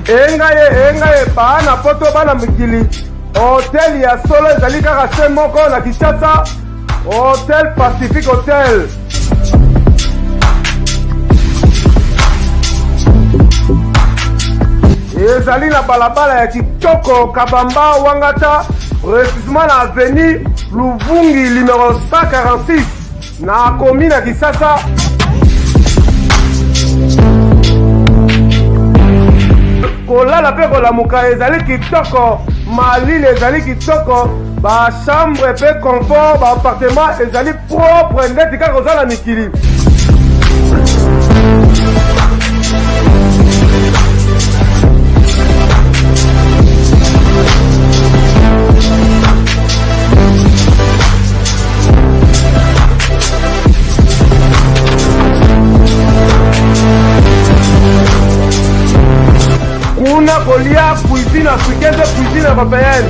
engaye bana poto bana mikili hotel ya solo ezali kaka se moko na Kinshasa, Hotel Pacific Hotel. Ezali na balabala ya Kitoko Kabamba Wangata, précisément na avenue Luvungi numéro 146 na commune ya Kinshasa. Kolala pe kolamuka ezali kitoko, malili ezali kitoko, ba chambre pe confort, ba appartement ezali propre ndeti kaka kozala mikili. Kuna kolia cuisine africaine de cuisine européenne.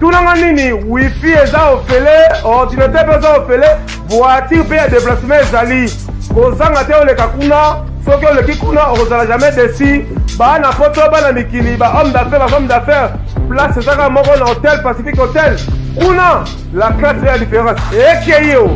Tunanga nini wifi eza ofele, ordinateur eza ofele, voiture pe ya déplacement ezali. Kozanga te oleka kuna, soki oleki kuna ozala jamais déçu. Bana poto bana mikili, ba homme d'affaires, ba femme d'affaires. Place ezaka moko na Hotel Pacific Hotel. Kuna la classe est la différence. Ekeyo.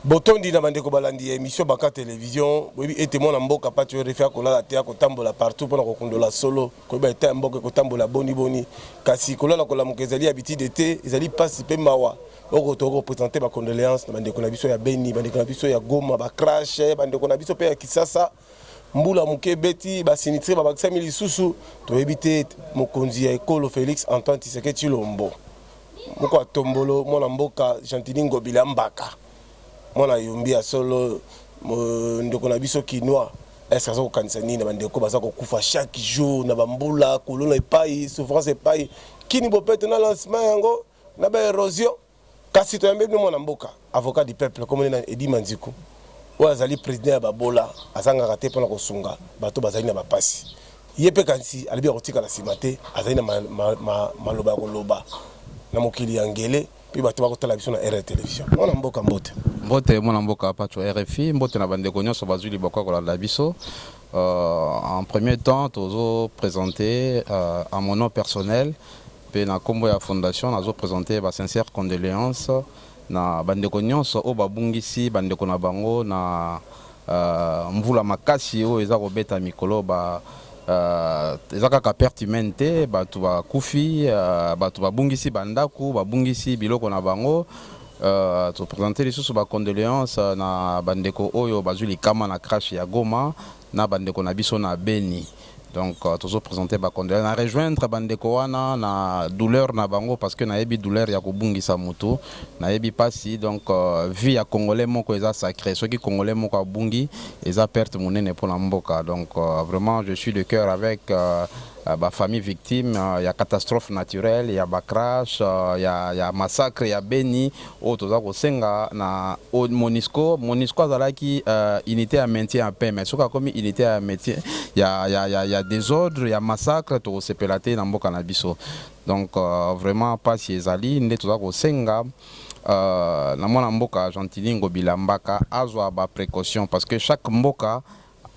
Botondi na bandeko balandi émission baka télévision, oui et mon mboka pa tu refaire kola la ko tambola partout pour ko kondola solo, ko ba eta mboka ko tambola boni kasi kola la kola mukezali habitude d'été, ezali passe pe mawa. Oko to représenter ba condoléances na bandeko na biso ya Beni, bandeko na biso ya Goma, ba crash, bandeko na biso pe ya Kisasa. Mbula muke beti ba sinitri ba bakisa mili susu to ebite mokonzi ya ekolo Félix Antoine Tshisekedi Tshilombo. Moko atombolo mona mboka Chantilingo Bilambaka. Mona yombi ya solo ndeko na biso kinwa. Est-ce que ça ko kanisa nini bandeko baza ko kufa chaque jour na bambula kolona epai souffrance epai kini bopete na lancement yango na ba érosion kasi to yambe mona mboka avocat du peuple comme na Edi Manziku. Azali président ya babola azanga raté pona kosunga bato bazali na bapasi yepe kansi alibi kotika la simate azali na maloba koloba na mokili ya ngele puis bato bakotala biso na RR télévision mona mboka mbote mona mboka pacho RFI mbote na bandeko nyonso bazuli bakwa kolanda biso. En premier temps tozo présenter à mon nom personnel pe na kombo ya fondation nazo présenter ba sincère condoléances na bandeko nyonso o babungisi bandeko na bango na mvula makasi o eza kobeta mikolo ba eza kaka perte humaine te bato bakufi bato babungisi bandaku babungisi biloko na bango to présenter lisusu ba condoléances na bandeko oyo bazwi likama na crash ya Goma na bandeko na biso na Beni. Donc toujours présenter ba condoléances na rejoindre bandeko wana na douleur na bango parce que na yebi douleur ya kobungisa mutu na yebi pasi donc vie ya congolais moko eza sacré soki congolais moko abungi eza perte monene pour la mboka. Donc vraiment je suis de cœur avec ba famille victime ya catastrophe naturelle ya ba crash ya massacre ya Beni o toza ko senga na Monisco azalaki unité ya maintien en paix mais soka comme unité ya maintien ya désordre ya massacre to sepelate na mboka na biso. Donc vraiment pas si ezali nde toza ko senga na mwana mboka Chantilingo Bilambaka azwa ba précaution parce que chaque mboka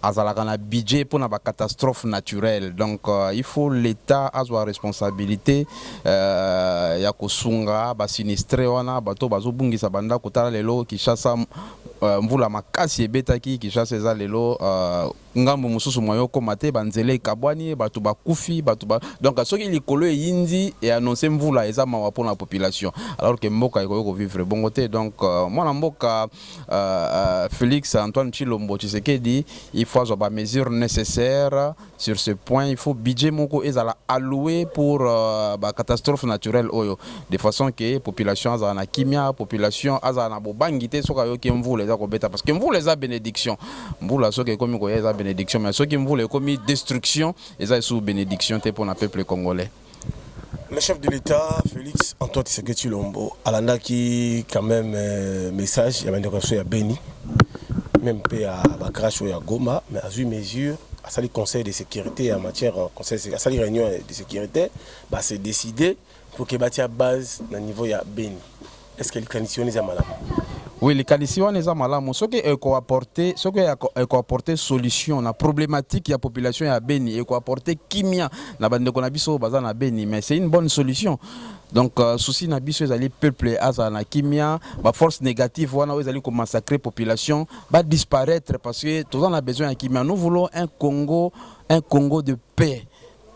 azalaka na budget pour na ba catastrophe naturelle. Donc il faut l'état azwa responsabilité ya kosunga ba sinistre wana bato bazobungisa banda kotala lelo Kinshasa mvula makasi ebetaki Kinshasa eza lelo ngambo mususu moyo komate banzele kabwani bato bakufi bato donc soki likolo eyindi et annoncer mvula eza mawa pour la population alors que mboka eko vivre bongo te. Donc mwana mboka Félix Antoine Tshilombo Tshisekedi il faut avoir des mesures nécessaires sur ce point. Il faut budget moko ezala alloué pour ba catastrophe naturelle oyo de façon que population azala na kimia population azala na bobangité soka yo ke mvula eza kobeta parce que mvula eza bénédiction mvula soki komi ko eza bénédiction mais soki mvula komi destruction eza sous bénédiction te pour le peuple congolais. Le chef de l'État, Félix Antoine Tshisekedi Tshilombo, qui quand même message, il y a un Beni, même à crash ou à Goma, mais à une mesure, à ça le conseil de sécurité en matière, à ça les réunions de sécurité, bah c'est décidé, faut que batia base na niveau ya Beni. Est-ce que les conditions les amala? Oui, les conditions les amala, ce qui est apporter solution na problématique ya population ya Beni et apporter kimia na bande ko na biso baza na Beni, mais c'est une bonne solution. Donc souci na biso ezali peuple aza na kimia, ba force négative wana ezali ko massacrer population, va disparaître parce que tous on a besoin de kimia. Nous voulons un Congo de paix.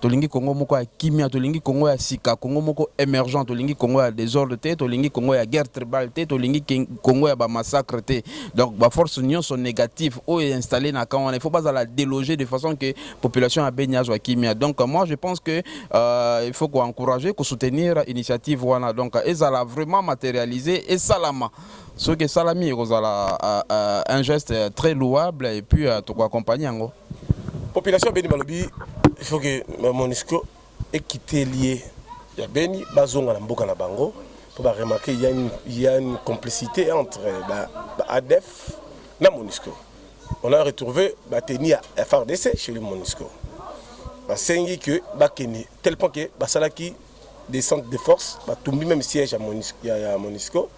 Tolingi Congo moko ya kimia, tolingi Congo ya sika, Congo moko émergent, tolingi Congo ya désordre te, tolingi Congo ya guerre tribale te, tolingi Congo ya ba massacre te. Donc ba force union sont négatives ou est installé na quand il faut pas la déloger de façon que population a baignage wa kimia. Donc moi je pense que il faut qu'on encourager, qu'on soutenir initiative wana. Donc ezala vraiment matérialiser et salama. Ce que salami ezala un geste très louable et puis to accompagner ngo. Population Beni Balobi, il faut que MONUSCO ait quitté lié. Il y a Beni, Bazonga na mboka na bango. Pour remarquer il y a une complicité entre ADEF et MONUSCO. On a retrouvé Bateni à FRDC chez le MONUSCO. Basengi que Bakeni, tel point que Basalaki des centres de force, tout même siège à MONUSCO,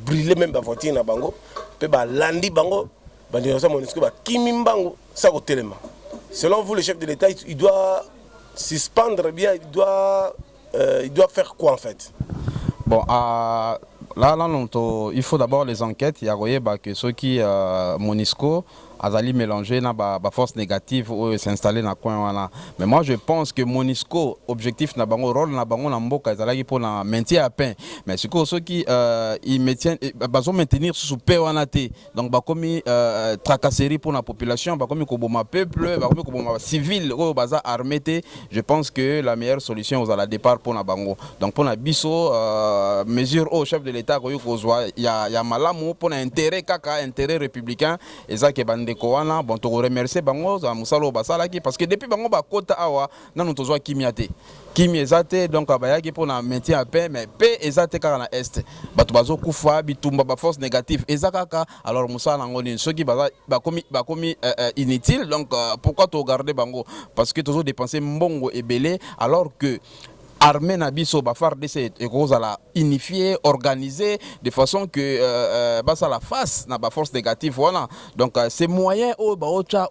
brûler même la voiture na bango, puis landi bango, MONUSCO, kimi bango, ça au téléma. Selon vous, le chef de l'État, il doit suspendre bien, il doit faire quoi en fait? Bon, il faut d'abord les enquêtes. Il y a que ceux qui MONUSCO azali mélangé na ba force négative ou s'installer na coin wana. Mais moi je pense que MONUSCO objectif na bango rôle na bango na mboka ezalaki pour na maintien à paix. Mais ce que ceux qui ils maintiennent bazo maintenir sous paix wana te. Donc ba komi tracasserie pour la population, ba komi ko boma peuple, ba komi ko boma civil ou baza armé te. Je pense que la meilleure solution aux à la départ pour na bango. Donc pour na biso mesure au chef de l'État ko kozwa ya malamu pour na intérêt kaka intérêt républicain ezaki bon to remercier bango za musalo basalaki parce que depuis bango ba kota awa nanu tozwa kimia te kimia ezate donc abayaki pour na maintien à paix mais paix ezate kaka na est bato bazo kufa bitumba ba force négative ezakaka alors musala ngoni soki ba komi inutile donc pourquoi to garder bango parce que tozo dépenser mbongo ebele alors que armée na biso ba FARDC et cause à la unifier organiser de façon que ça la face na ba force négative voilà donc ces moyens au ba ocha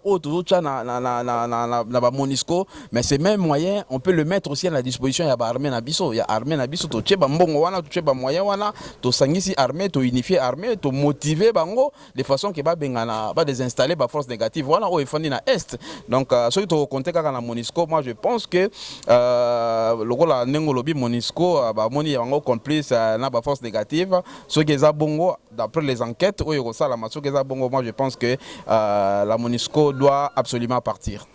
na ba MONUSCO mais ces mêmes moyens on peut le mettre aussi à la disposition ya ba armée na biso ya armée na biso to tcheba mbongo wana to tcheba moyen wana to sangisi armée to unifier armée to motiver bango de façon que ba bengana ba désinstaller ba force négative voilà au efandi na est donc ceux qui to compter kaka na MONUSCO moi je pense que le rôle Nengo lobby MONUSCO moni yango complice na ba force négative ce qui est bongo d'après les enquêtes oyo ça la maso que bongo moi je pense que la MONUSCO doit absolument partir.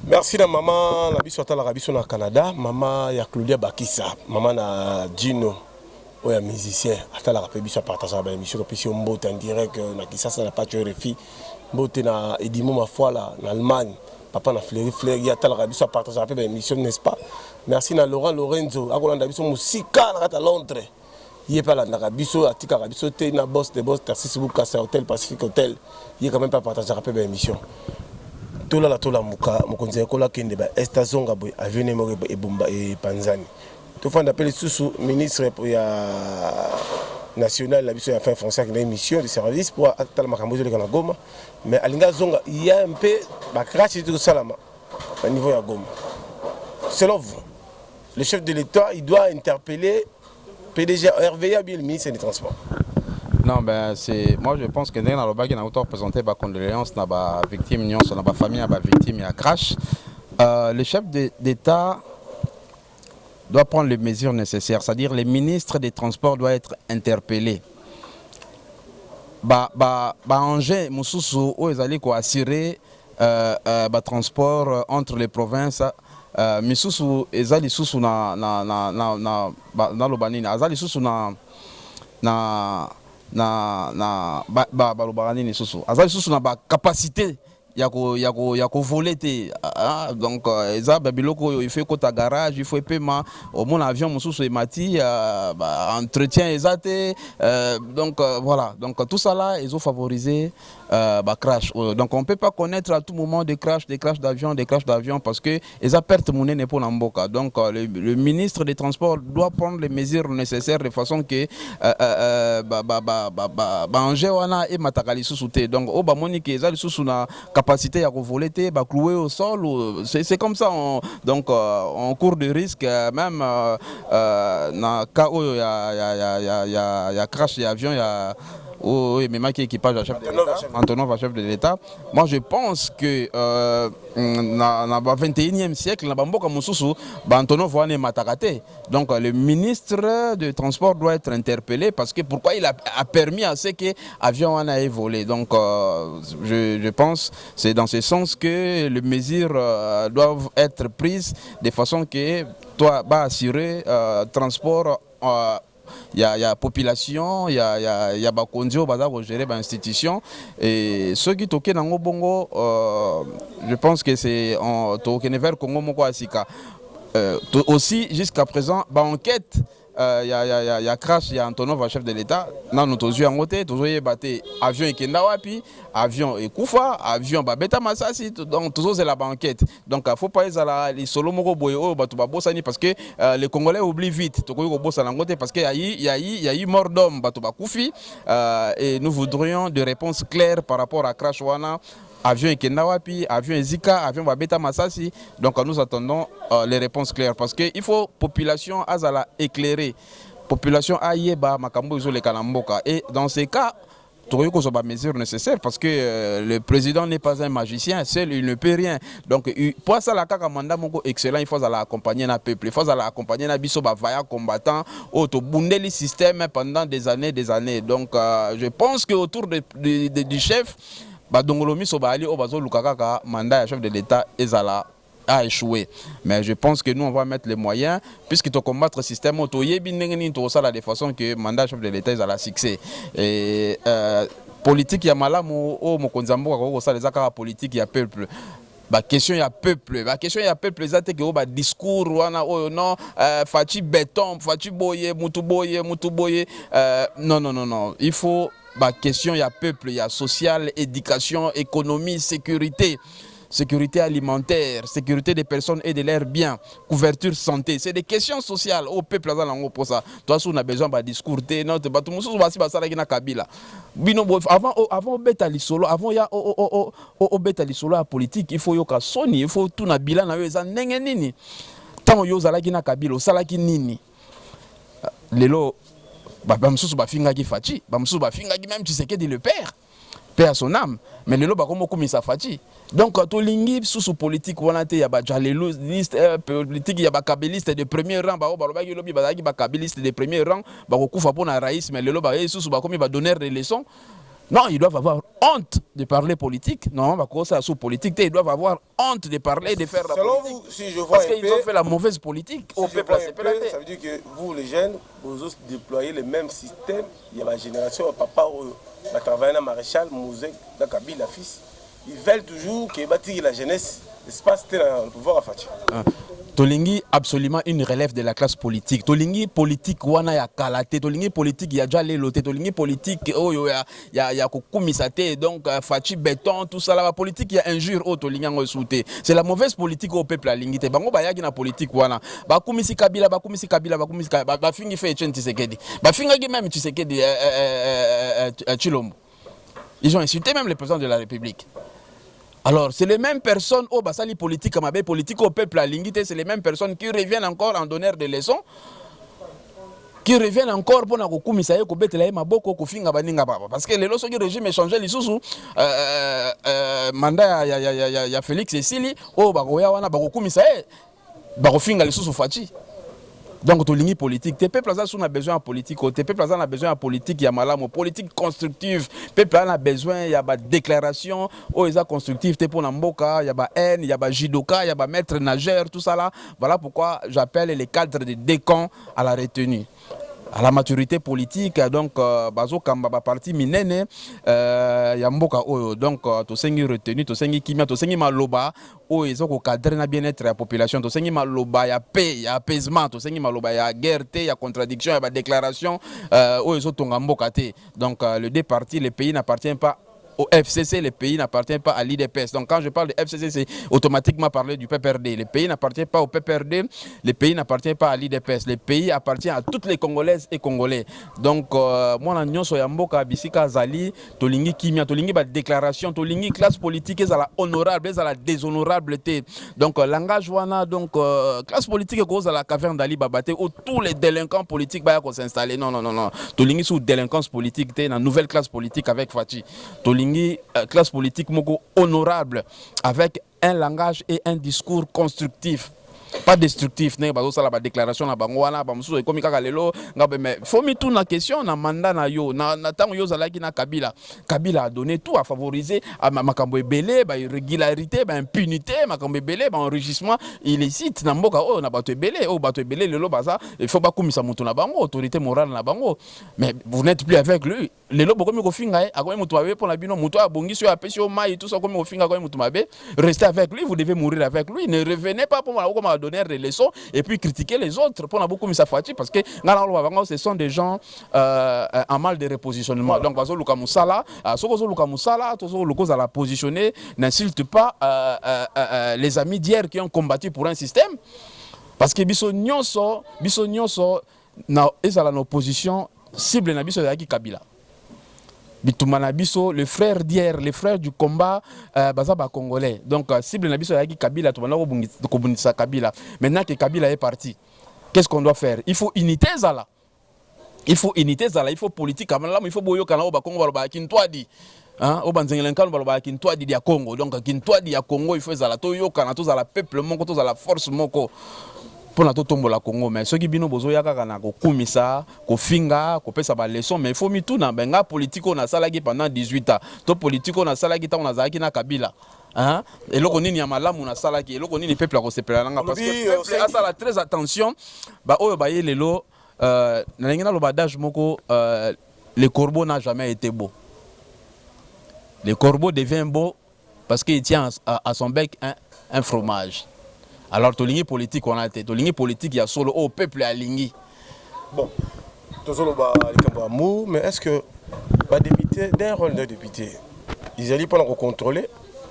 Merci la maman la biso la biso na Canada maman ya Claudia Bakissa maman na Gino oya musicien atala rapé biso partager ba émission puis on mbote en direct na Kisasa na patio refi mbote na Edimo ma foi là en Allemagne papa na Fleury Fleury atala biso partager rapé ba émission n'est-ce pas. Merci à Laurent Lorenzo. À Colanda Biso Musika à Londres. Il est pas là. Nabiso Atika Rabiso Té na boss de boss Tarsis Bukasa Hotel Pacific Hotel. Il est quand même pas partagé rapé ba émission. Tola la tola muka mokonzi kola kende ba Estazonga boy avenue mo e bomba e Panzani. To fanda appelé sous ministre pour ya national la biso ya fin français avec l'émission de service pour atala makambo de kana Goma. Mais alinga zonga il y a un peu ba crash de salama au niveau ya Goma. Selon vous, le chef de l'État, il doit interpeller PDG RVA bien le ministre des Transports. Non, ben c'est moi je pense que dans le bac il a autant présenté ba condoléances na ba victime nion na ba famille na ba victime ya crash. Le chef d'État doit prendre les mesures nécessaires, c'est-à-dire les ministres des Transports doivent être interpellés. Engin mususu o ezali ko assurer transport entre les provinces. Misusu ezali susu na lobanini azali susu na lobanini susu azali susu na ba capacité ya ko voler te donc il fait côté garage, il faut paiement au mon avion mon sous mati entretien exacté donc voilà, donc tout ça là ils ont favorisé crash. Donc on peut pas connaître à tout moment des crashs d'avion parce que ils ont perdu mon nez pour l'amboka. Donc le ministre des Transports doit prendre les mesures nécessaires de façon que Angers wana et matakali sous-souté. Donc au Monique ils ont sous na capacité à voler clouer au sol, c'est comme ça donc on court de risque même dans cas où il y a crash d'avion, il y a oui, mais qui équipage à chef de l'État, Antonov chef de l'État. Moi je pense que dans le 21e siècle, Antonov est matakate. Donc le ministre du Transport doit être interpellé parce que pourquoi il a permis à ce que l'avion ait volé. Donc je pense que c'est dans ce sens que les mesures doivent être prises de façon que toi assurer transport. Il y a population, il y a bakondio baza gérer institution et ceux qui toquent dans le bongo, je pense que c'est en toqué vers Congo moko asika. Aussi jusqu'à présent, enquête. Il y a crash, il y a Antonov, chef de l'État. Dans notre yeux en côté, toujours y batté avion et Kendawapi, avion et Koufa, avion Babeta Massasi. Donc toujours c'est la banquette. Donc il ne faut pas les solo moko boyo batuba bossani parce que les Congolais oublient vite. Tokoyo bossa en côté parce qu'il y a eu mort d'homme batuba Koufi et nous voudrions des réponses claires par rapport à crash wana. Avion et Kendawapi, avion et Zika, avion Babeta Massasi. Donc nous attendons les réponses claires parce qu'il faut population azala éclairée. Population aïeba makambo iso le kalamboka. Et dans ces cas, il y a des mesures nécessaires parce que le président n'est pas un magicien, seul il ne peut rien. Donc pour ça la kaka mandat moko excellent, il faut accompagner le peuple, il faut accompagner les biso bavaya combattants auto bundeli système pendant des années. Donc je pense que autour du chef Badongolomi Sobali Obazo Lukakaka, mandat chef de l'État Ezala a échoué. Mais je pense que nous on va mettre les moyens puisque tu combattre le système auto yebinengeni to ça de façon que mandat chef de l'État Ezala succès. Et politique ya malamu o mokonzambo ko ça les akara politique ya peuple. Question ya peuple, zate que ba discours wana oh non fachi béton, fachi boye, mutu boye non, il faut question il y a peuple, il y a social, éducation, économie, sécurité alimentaire, sécurité des personnes et de leurs biens, couverture santé, c'est des questions sociales au peuple pour ça. Toi on a besoin de discours non te batu mususu basi basala kina kabila. Bino avant beta lisolo, avant ya o beta lisolo à politique, il faut yoka soni, il faut tout na bilan na yo eza ndenge nini. Tant yo zala kina kabila, osala ki nini. Lelo bamsusu bafingaki Fachi, bamsusu bafingaki même Tshisekedi le père. Paix à son âme, mais le loba comme komisa Fachi. Donc to lingi sous politique wana te ya ba jaléliste politique ya ba kabeliste de premier rang ba ba lobi lobi ba ba kabeliste de premier rang ba ko kufa pona raïs mais le loba sous ba komi ba donneur de leçons. Non, ils doivent avoir honte de parler politique. Non, bah ça sous politique, ils doivent avoir honte de parler, de faire la selon politique. Vous, si je vois parce qu'ils ont fait la mauvaise politique au peuple. Ça veut dire que vous, les jeunes, vous aussi déployez le même système. Il y a ma génération, papa, qui travaille dans Maréchal, Mouzek, dans Kabila, fils. Ils veulent toujours que bâtir la jeunesse, l'espace, le pouvoir à Fachi. Tolingi absolument une relève de la classe politique. Tolingi politique wana ya kalate, tolingi politique ya déjà loté, tolingi politique oh ya kokumisate donc Fachi béton tout ça la politique ya injure oh tolingi ngo souté. C'est la mauvaise politique au peuple à lingité. Bango bayaki na politique wana. Ba kumisi kabila ba fingi fait Etienne Tshisekedi. Ba fingi même Tshisekedi Tshilombo. Ils ont insulté même le président de la République. Alors, c'est les mêmes personnes, oh, basali politique, politique au peuple à l'ingité, c'est les mêmes personnes qui reviennent encore en donneur de leçons, qui reviennent encore pour nous commissaire, parce que les leçons du régime échangé, les sous mandat, il y a Félix et Sili, oh, baroya wana, baro commissaire, baro finga les sous Fachi. Donc, tu lignes politique. Tes peuples ont besoin de politique. Tes peuples ont besoin de politique. Il y a malamo, politique constructive. Les peuples ont besoin, il y a des déclarations. Oh, ils ont constructive. T'es pour Namboka, il y a des haine, il y a des judoka, il y a des maîtres nageurs, tout ça là. Voilà pourquoi j'appelle les cadres de décon à la retenue. à la maturité politique, donc bazo kamba ba parti minene ya mboka oyo, donc to sengi retenu, to sengi kimia, to sengi maloba oyo ezoko cadre na bien-être ya population, to sengi maloba ya paix, ya apaisement, to sengi maloba ya guerre te, ya contradiction, ya ba déclaration oyo zo tonga mboka te. Donc le deux partis, le pays n'appartient pas au FCC, le pays n'appartient pas à l'IDPS. Donc quand je parle de FCC, c'est automatiquement parler du PPRD. Le pays n'appartient pas au PPRD, le pays n'appartient pas à l'IDPS. Le pays appartient à toutes les Congolaises et Congolais. Donc moi, je suis Yamboka, Bisika, Zali, Tolingi Kimia, Tolingi, déclaration, Tolingi, classe politique, est la honorable, est la déshonorable. Donc langage, donc classe politique, est la caverne d'Ali Babate, où tous les délinquants politiques vont s'installer. Non, non, non, non. Tolingi sous délinquance politique, une nouvelle classe politique avec Fati. Tolingi classe politique moko honorable avec un langage et un discours constructif, pas destructif. Ne bazo sala ba déclaration na bango wana ba mususu ekomi kaka lelo ngabe mais faut mi tout na question na mandat na yo na tango yo zalaki na Kabila a donné tout à favoriser à makambo ebele ba irrégularité ba impunité makambo ebele ba enrichissement illicite na mboka oyo na bato ebele lelo baza il faut ba kumisa mutu na bango autorité morale na bango, mais vous n'êtes plus avec lui. Lelo bokomi ko finga akomi mutu abe pour na bino mutu abongi so apesi o mai tout ça komi ko finga komi mutu mabe, restez avec lui, vous devez mourir avec lui, ne revenez pas pour moi donner des leçons et puis critiquer les autres pour na beaucoup misa fati parce que ce sont des gens en mal de repositionnement. Voilà. Donc bazo luka musala soko luka musala to luko za la positionner, n'insulte pas les amis d'hier qui ont combattu pour un système, parce que biso nyonso na ezala na opposition cible na biso yaki Kabila. Bitumana biso, le frère d'hier, le frère du combat, bazaba congolais. Donc cible na biso yaki Kabila, tumana ko bundisa Kabila. Maintenant que Kabila est parti, qu'est-ce qu'on doit faire? Il faut unité zala. Il faut unité zala, il faut politique. Il faut boyo kana ba Congo ba kintwadi. Hein, au banzengelenkan ba kintwadi dia Congo. Donc kintwadi ya Congo il faut zala to yo kana to zala peuple moko to zala force moko. Pour la tombe la Congo, mais ceux qui bino bozo yaka kana ko kumisa ko finga ko pesa ba leçon, mais il faut mi tout na benga politico na salaki pendant 18 ans to politico na salaki ta on azaki na Kabila, hein, et loko nini ya malamu na salaki et loko nini peuple ko sepelanga parce que peuple a sala très attention ba oyo ba yelelo na ngena lo badage moko le corbeau n'a jamais été beau. Le corbeau devient beau parce qu'il tient à son bec un fromage. Alors, tolingi politique, on a été. Tolingi politique, il y a solo au peuple à Lingi. Bon, mais est-ce que les députés, d'un rôle de député, ils allaient pas contrôler le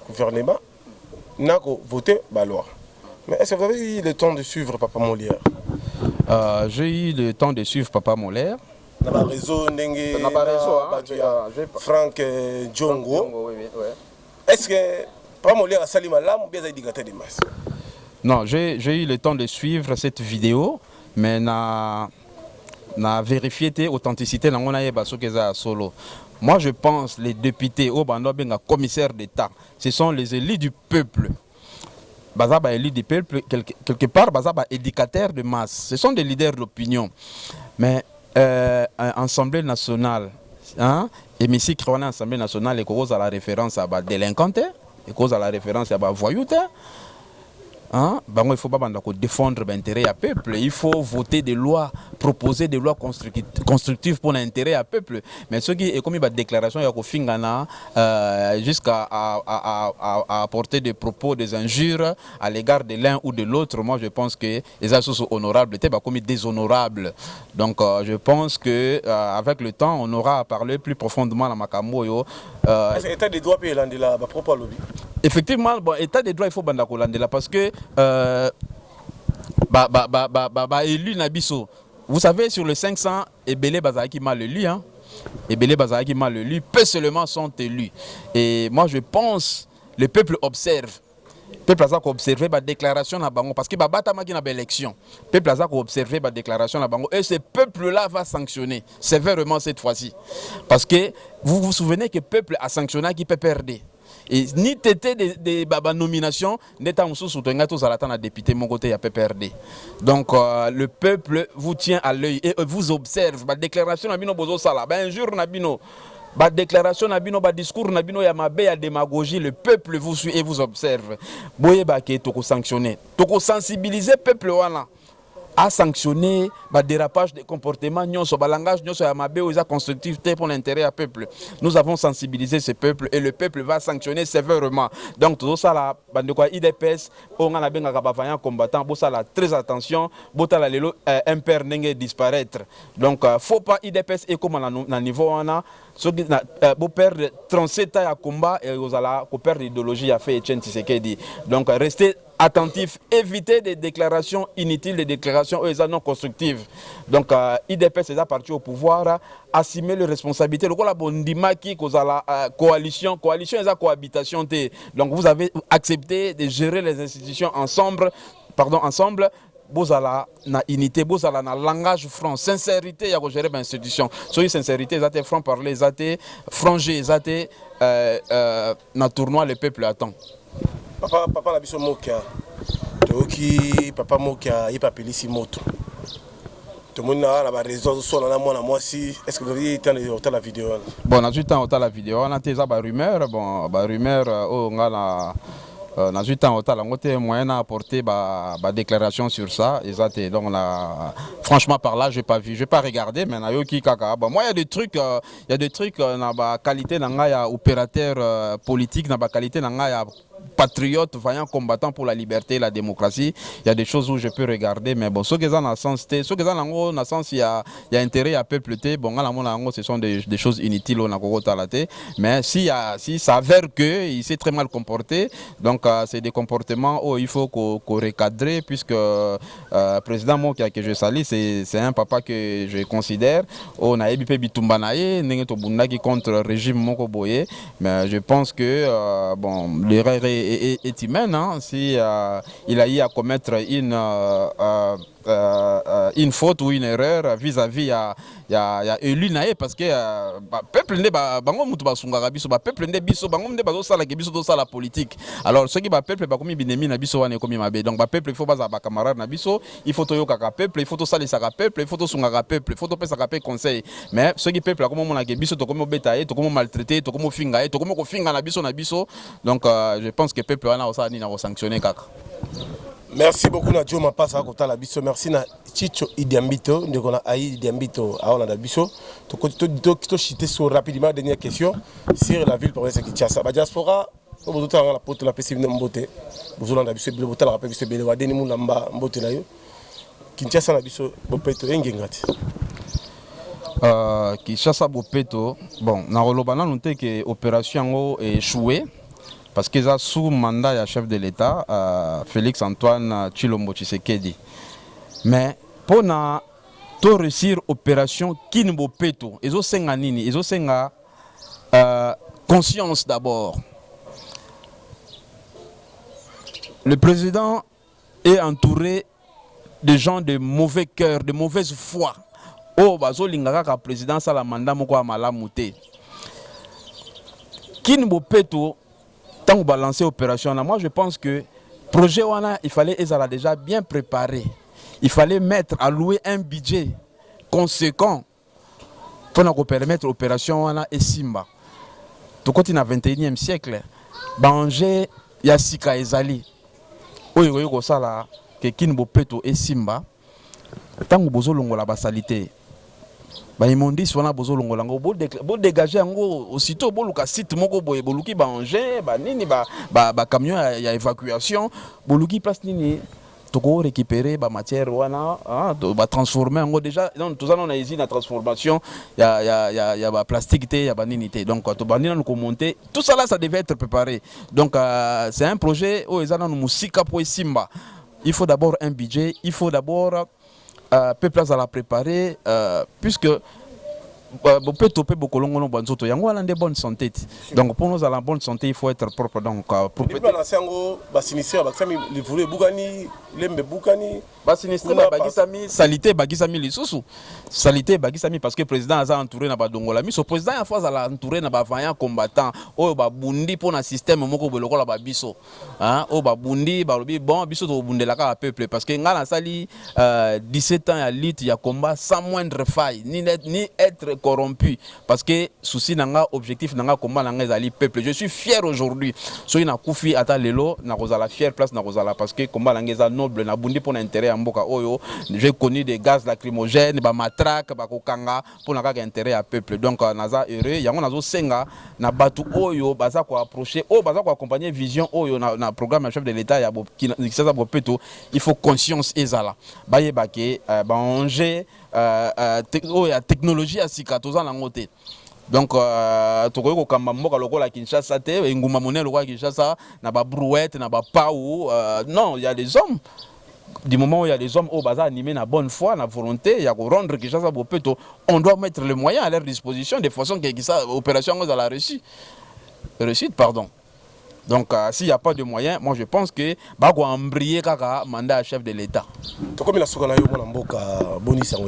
gouvernement, n'a voté la loi. Mais est-ce que vous avez eu le temps de suivre Papa Molière? J'ai eu le temps de suivre Papa Molière. Dans le réseau, Franck Djongo. Est-ce que Papa Molière a sali malam ou bien il a dit des masses? Non, j'ai eu le temps de suivre cette vidéo, mais na vérifié l'authenticité de solo. Moi, je pense les députés au Bandobenga commissaire d'État, ce sont les élus du peuple. Bazaba élus du peuple, quelque part, Bazaba éducateurs de masse. Ce sont des leaders d'opinion. Mais Assemblée nationale, hein, hémicycle on a Assemblée nationale, et cause à la référence à délinquante, et cause à la référence à voyouté. Hein? Ben, il ne faut pas défendre l'intérêt du peuple. Il faut voter des lois, proposer des lois constructives pour l'intérêt du peuple. Mais ce qui est comme une déclaration, il y a jusqu'à apporter des propos, des injures à l'égard de l'un ou de l'autre. Moi, je pense que les assos sont honorables, c'est pas comme déshonorables. Donc, je pense que avec le temps, on aura à parler plus profondément à Makamoyo. Est-ce que l'État des droits paye la propre lobby? Effectivement, bon, état des droits, il faut bandako landela parce que élu Nabiso. Vous savez, sur les 500, Ebele Bazaki mal élu, hein. Ebele Bazaki mal élu, peu seulement sont élus. Et moi, je pense, le peuple observe. Le peuple a observé la déclaration à Bango parce que Babata m'a dit une élection. Le peuple a observé la déclaration à Bango et ce peuple-là va sanctionner sévèrement cette fois-ci. Parce que vous vous souvenez que le peuple a sanctionné qui peut perdre. Et ni tété des nominations, n'étant sous soutien tous à la tête député mon côté à PPRD. Donc le peuple vous tient à l'œil et vous observe. La déclaration n'a bino bozo sala, un jour n'a bino, la déclaration n'a bino, discours n'a bino ya mabe ya démagogie. Le peuple vous suit et vous observe. Boye ba ke toko sanctionner, toko sensibiliser peuple wana. à sanctionner le dérapage des comportements, le langage, le constructif pour l'intérêt du peuple. Nous avons sensibilisé ce peuple et le peuple va sanctionner sévèrement. Donc, tout ça, IDPS, on a bien un combattant, très attention, un père n'est disparaître. Donc, il ne faut pas IDPS et comme on a niveau, on a perdre 37 ans à combat et vous allez perdre l'idéologie à fait Etienne Tshisekedi. Donc, restez attentif, éviter des déclarations inutiles, des déclarations non constructives. Donc, IDPS est parti au pouvoir, assumer les responsabilités. Le bondima qui cause la coalition est la cohabitation. Donc, vous avez accepté de gérer les institutions ensemble. Bozala na unité, bozala na langage franc, sincérité ya gérer une institution. Soyez sincérité, zate franc parler, zate franger, zate na tournoi le peuple attend. Papa la biso moka. Toki papa moka y papelisi moto. Tout le monde a la raison sur la moi si est-ce que vous avez été dans la vidéo? Bon, on a eu temps dans la vidéo, on a des rumeurs, bon, rumeurs on a la on a eu temps au moyen à apporter des déclarations sur ça. Donc franchement par là, je n'ai pas vu, je n'ai pas regardé, mais bon, moi il y a des trucs dans la qualité d'un opérateur politique, dans la qualité d'un patriote, vaillant combattant pour la liberté et la démocratie. Il y a des choses où je peux regarder, mais bon, ce qui est dans le sens, il y a intérêt à peuple, bon, ce sont des choses inutiles, mais si ça avère qu'il s'est très mal comporté, donc c'est des comportements où il faut qu'on recadre, puisque le président Mokia que je salue, c'est un papa que je considère, on a ébipé Bitumbanaye, qui contre le régime Mokoboye, mais je pense que bon, l'erreur est humaine, hein, si il a eu à commettre une faute ou une erreur vis-à-vis ya élu naé parce que peuple ne bango mutu basunga biso ba peuple ne biso bango ne bazo sala ke biso do sala politique. Alors ce qui ba peuple ba komi binemi na biso wane komi mabe, donc ba peuple il faut baza ba camarade na biso, il faut to yoka ka peuple, il faut to sala ka peuple, il faut to sunga ka peuple, il faut to pesa ka pe conseil. Mais ce qui peuple comme mona ke biso to komi betaye, to komi maltraiter, to komi finga, to komi ko finga na biso, donc je pense que peuple wana osala ni na ko sanctionner kaka. Merci beaucoup Nadjo Mapasa à la biso. Merci na Chicho Idiambito, de qu'on a Aïe Idiambito à la biso. To chiter sur rapidement dernière question sur la ville province de Kinshasa. Ba diaspora, vous avez la porte la PC Mbote. Vous avez la biso le botal la PC Bele wa deni mu lamba Mbote la yo. Kinshasa la biso bopeto engengati. Kinshasa bopeto, bon, na rolobana noté que opération est échouée. Parce qu'ils ont sous mandat du chef de l'État, Félix Antoine Tshilombo Tshisekedi. Mais pour tout réussir l'opération Kinbo Peto, ils ont conscience d'abord. Le président est entouré de gens de mauvais cœur, de mauvaise foi. Oh, bazo lingaka président ça la mandat moko malamuté. Kinbo Peto tant qu'on va lancer l'opération, moi je pense que le projet il fallait déjà bien préparé. Il fallait allouer un budget conséquent pour permettre l'opération et Simba. Tout côté dans le 21e siècle, Banger Yassika Ezali. Oui, ça là, que Kinbo Peto et Simba, tant que vous avez la basalité. Ils m'ont dit wana bozo longola ngo bo dégager ngo aussitôt boluka site moko boye boluki ba engin ba nini ba camion ya évacuation boluki place nini toko récupérer ba matière wana ba transformer ngo déjà donc tout ça on a usine à transformation ya ba plastique té ya ba nini té donc to ba nina nous monter tout ça là ça devait être préparé donc c'est un projet où ezana nous musika pour Simba. Il faut d'abord un budget, il faut d'abord peuple à la préparer puisque peut toper beaucoup longo bonne santé yango ala de bonne santé donc pour nous à la bonne santé il faut être propre donc pour peut lango ba sinistre ba sami le voulait bugani lembe bugani ba sinistre ba bagisami salité bagisami lisusu salité bagisami parce que président a entouré na ba dongola mi so président en face à la entouré na ba vaillant combattant o ba bundi pour na système moko boloko la ba biso hein o ba bundi ba lobi bon biso to bundela ka peuple parce que ngala sali 17 ans à lit ya combat sans moindre faille ni être corrompu parce que souci nanga objectif nanga combat nanga ezali peuple. Je suis fier aujourd'hui. Soki na kufi ata lelo na kozala fier place na kozala parce que combat nanga eza noble na bundi pour intérêt ya mboka oyo. J'ai connu des gaz lacrymogènes, ba matraque, ba kokanga pour na kaka intérêt ya peuple. Donc naza heureux yango nazo senga na batu oyo baza ko approcher o baza ko accompagner vision oyo na programme chef de l'état ya ki ça bopeto. Il faut conscience ezala. Baye bake ba onger la technologie à Sikatoza Langote. Donc, tokoyo ko kamba mboka lokola Kinshasa te, nguma monnaie lokola Kinshasa, na ba brouette, na ba paou. Non, il y a des hommes. Du moment où il y a des hommes au bazar animés na bonne foi, na volonté, il y a ko rendre Kinshasa bopeto, on doit mettre les moyens à leur disposition de façon que ça opération à la réussite, pardon. Donc, s'il n'y a pas de moyens, moi je pense que Bago a embrayé kaka mandat à chef de l'État. Comme la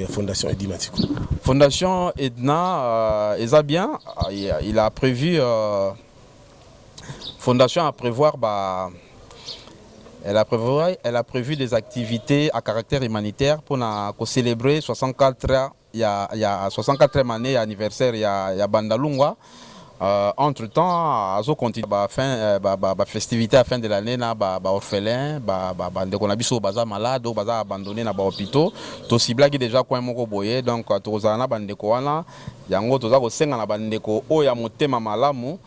Fondation Eddy Matikou. Fondation Edna, bien, il a prévu. Fondation a prévoir, elle a prévu des activités à caractère humanitaire pour célébrer 64 64e année anniversaire il y a Bandalungwa. Entre-temps, azo continue festivité à fin de l'année na orphelin ndeko na biso baza malade baza abandonné na hôpitaux to ciblaki déjà coin moko boye donc tozala na bandeko wana yango toza ko senga na bandeko o ya motema malamu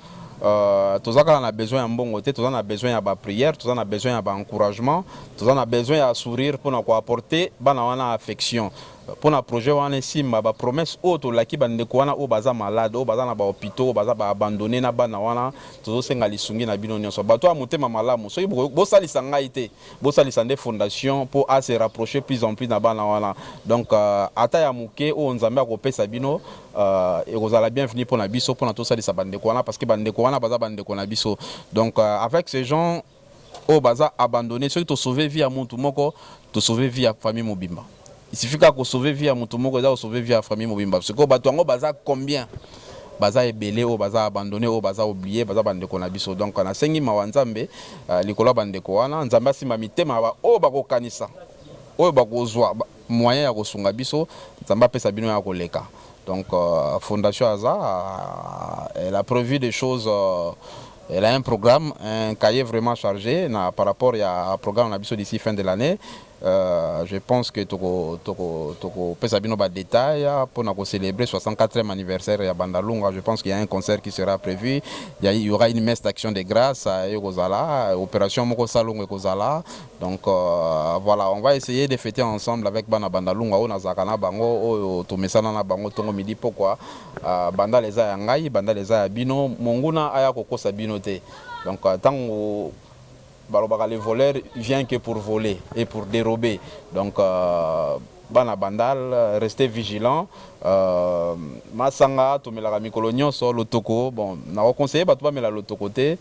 tozaka na besoin ya mbongo te toza na besoin ya ba prière toza na besoin ya ba encouragement toza na besoin ya sourire pour na ko apporter bana wana affection pour un projet wana simba ba promesse auto laki bandeko wana o baza malade o baza na ba hôpitaux baza ba abandonné na bana wana tozo senga lisungi na bino nyonso bato a motema malamu so bo salisa ngai te bo salisa nde fondation pour à se rapprocher plus en plus na bana wana donc ata ya muke o nzambe akopesa bino et kozala bienvenue pour na biso pour na to salisa bandeko wana parce que bandeko wana baza bandeko na biso donc avec ces gens o baza abandonné ceux qui to sauver vie à muntu moko to sauver vie à famille mobimba. Il suffit qu'à sauver vie à Moutoumoko, à sauver vie à famille Mobimba. Parce que Batuango baza combien? Baza ebélé, baza abandonné, baza oublié, baza bandeko na biso. Donc on a sengi mawanzambe, likola bandeko wana, nzamba si mamite ma o bako kanisa. O bako zwa moyen ya kosunga biso, nzamba pesa bino ya koleka. Donc Fondation Aza, elle a prévu des choses. Elle a un programme, un cahier vraiment chargé par rapport à un programme d'ici fin de l'année. Je pense que Toko Pesabino va détail pour célébrer 64e anniversaire de Bandalunga. Je pense qu'il y a un concert qui sera prévu. Il y aura une messe d'action de grâce à Kozala, opération Moko Salung et Kozala. Donc voilà, on va essayer de fêter ensemble avec Bandalunga, Nazakana Bango, Tomesana Bango, Tongo Midi. Pourquoi Banda les a Yangai, Banda les a Bino, Monguna Ayako Sabino. Donc tant que les voleurs viennent que pour voler et pour dérober. Donc bana bandal, restez vigilants. Masanga, to mela mikolo nyonso lotoko. Bon, na conseiller ba to ba mela lotoko te,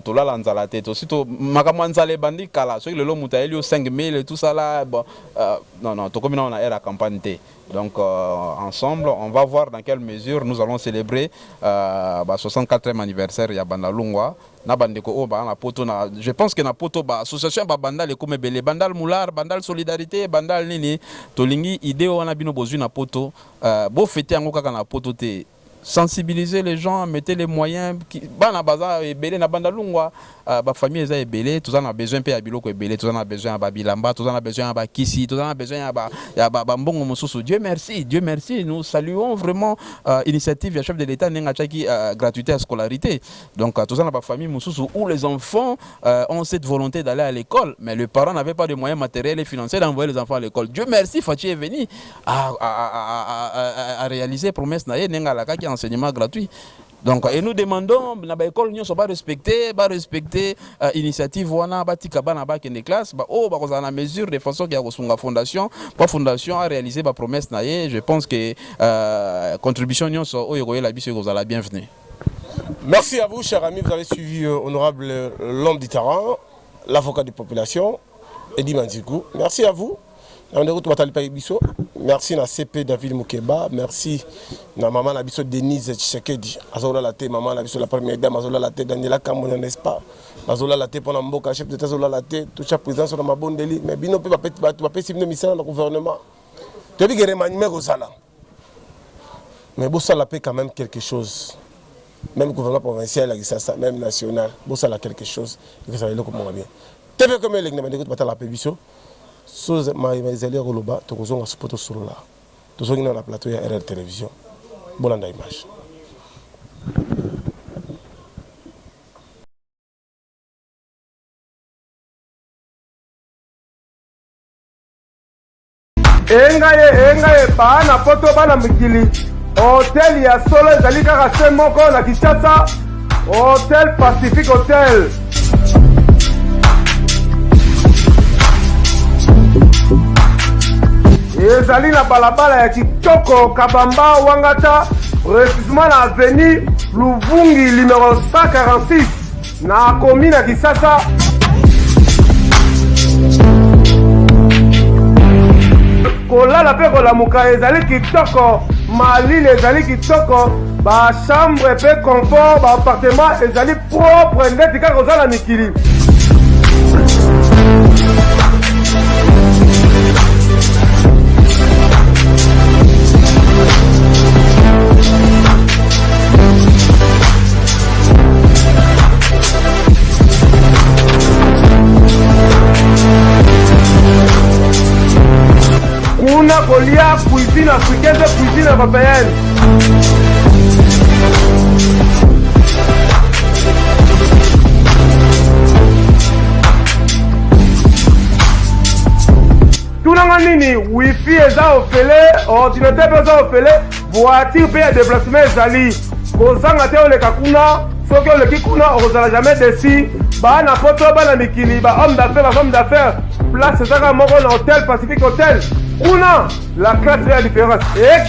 to la lanzala te. Aussi to makamanzale bandi kala. Ceux qui le long mutaeli au 5000 et tout ça là. Bon, non, to comme on a la campagne te. Donc ensemble, on va voir dans quelle mesure nous allons célébrer 64e anniversaire ya Bandalungwa. Na bandeko o ba na poto na je pense que na poto ba association ba bandal comme belé bandal moular bandal solidarité bandal nini tolingi idée wana bino bozui na poto bo fêter yango kaka na poto te sensibiliser les gens, mettez les moyens bana baza ebele na Bandalungwa ba famille eza ebele tous en a besoin pe abiloko ebele tous en a besoin ba bilamba tous en a besoin ba kisi tous en a besoin ya ba mbongo mosusu. Dieu merci nous saluons vraiment initiative ya chef de l'état nenga chaki gratuité à scolarité. Donc tous en a ba famille mosusu où les enfants ont cette volonté d'aller à l'école mais les parents n'avaient pas de moyens matériels et financiers d'envoyer les enfants à l'école. Dieu merci Fachi est venu à réaliser promesse na ye nenga la kaki enseignement gratuit. Donc et nous demandons na ba école nyonso ba respecter initiative wana batika bana ba kende classe ba o ba ko na mesure de façon que ya kosunga fondation a réalisé ba promesse na ye. Je pense que contribution nyonso o yeko la biso ko la bienvenue. Merci à vous chers amis, vous avez suivi honorable l'homme du terrain, l'avocat des populations Eddy Matikou. Merci à vous. Merci à CP David Moukeba, merci à maman Nabiso Denise Tshisekedi, Azola Laté, maman Nabiso la première dame, Azola Laté, Daniela Kamona, n'est-ce pas? Azola Laté, pendant Mboka, chef d'État, Azola Laté, tout chaque président sur ma bonne délit, mais Bino peut pas payer si mission dans le gouvernement. Tu as vu que les manuels au salaire. mais ça la paix quand même quelque chose. Même gouvernement provincial, même national, ça a quelque chose. Et que ça va aller comme bien. TV comme les gens qui ont la paix, chose mais aller au Loba, tu as un spot sur là. Tu as un plateau de RR Télévision. Bonne image. engaye bana poto bana mikili hotel ya solo ezali kaka se moko na Kinshasa, Hotel Pacific Hotel. Ezali na balabala ya kitoko Kabamba Wangata, précisément na avenue Luvungi numéro 146 na commune ya Kinshasa. Kolala pe kolamuka ezali kitoko, malili ezali kitoko, ba chambre pe confort, ba appartement ezali propre ndeti kaka kozala mikili. Kuna kolia cuisine africaine, cuisine européenne. Tunanga nini, wifi eza ofele, ordinateur eza ofele, voiture pe ya déplacement ezali. Kozanga te oleka kuna, soki oleki kuna ozala jamais déçu. Bana poto bana mikili, ba homme d'affaires, ba femme d'affaires. Place ezaka moko na Hotel Pacific Hotel. Kuna la classe fait la différence. Et